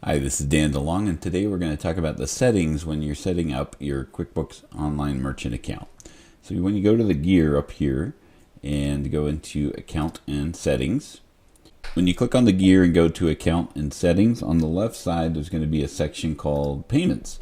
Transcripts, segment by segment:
Hi, this is Dan DeLong, and today we're going to talk about the settings when you're setting up your QuickBooks Online merchant account. So when you go to the gear up here and go into Account and Settings, when you click on the gear and go to Account and Settings, on the left side there's going to be a section called Payments.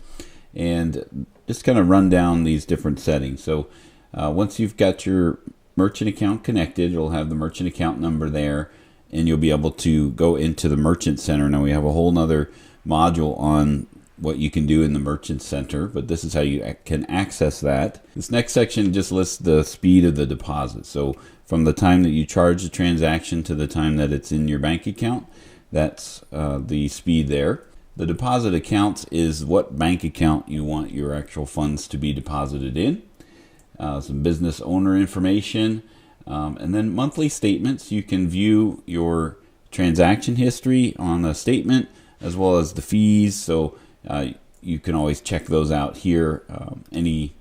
And just kind of run down these different settings. So once you've got your merchant account connected, it'll have the merchant account number there, and you'll be able to go into the Merchant Center. Now we have a whole nother module on what you can do in the Merchant Center, but this is how you can access that. This next section just lists the speed of the deposit. So from the time that you charge the transaction to the time that it's in your bank account, that's the speed there. The deposit accounts is what bank account you want your actual funds to be deposited in. Some business owner information, and then monthly statements. You can view your transaction history on a statement as well as the fees, so you can always check those out here. Any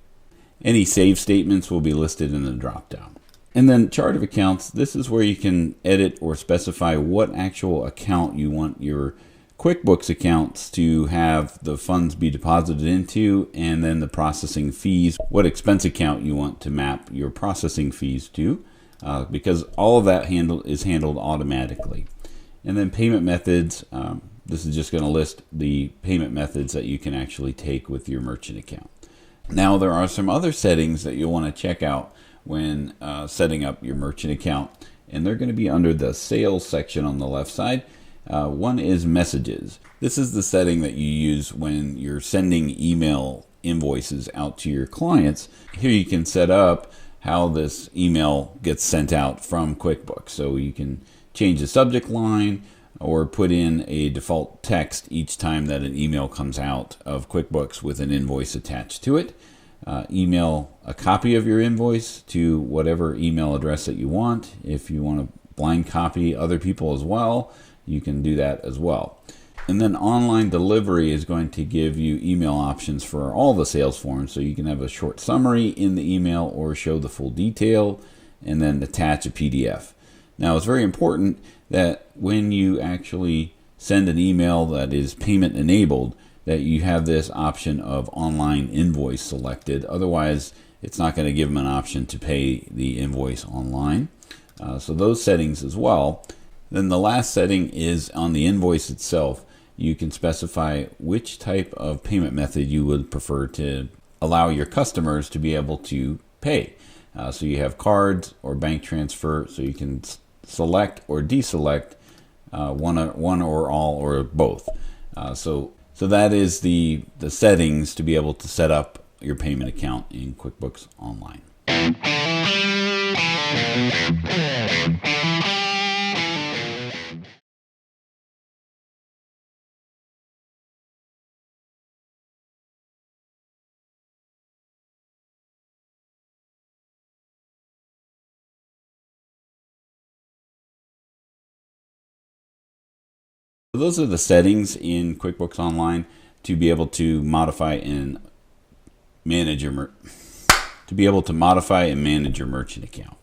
saved statements will be listed in the drop down. And then chart of accounts, this is where you can edit or specify what actual account you want your QuickBooks accounts to have the funds be deposited into, and then the processing fees, what expense account you want to map your processing fees to, because all of that is handled automatically. And then payment methods, this is just going to list the payment methods that you can actually take with your merchant account. Now there are some other settings that you'll want to check out when setting up your merchant account, and they're going to be under the sales section on the left side. One is messages. This is the setting that you use when you're sending email invoices out to your clients. Here you can set up how this email gets sent out from QuickBooks. So you can change the subject line or put in a default text each time that an email comes out of QuickBooks with an invoice attached to it. Email a copy of your invoice to whatever email address that you want. If you want to blind copy other people as well, you can do that as well. And then online delivery is going to give you email options for all the sales forms, so you can have a short summary in the email or show the full detail and then attach a PDF. Now it's very important that when you actually send an email that is payment enabled, that you have this option of online invoice selected. Otherwise it's not going to give them an option to pay the invoice online. So those settings as well. Then the last setting is on the invoice itself. You can specify which type of payment method you would prefer to allow your customers to be able to pay. So you have cards or bank transfer, so you can select or deselect one or all or both. So that is the settings to be able to set up your payment account in QuickBooks Online. So those are the settings in QuickBooks Online to be able to modify and manage your merchant account.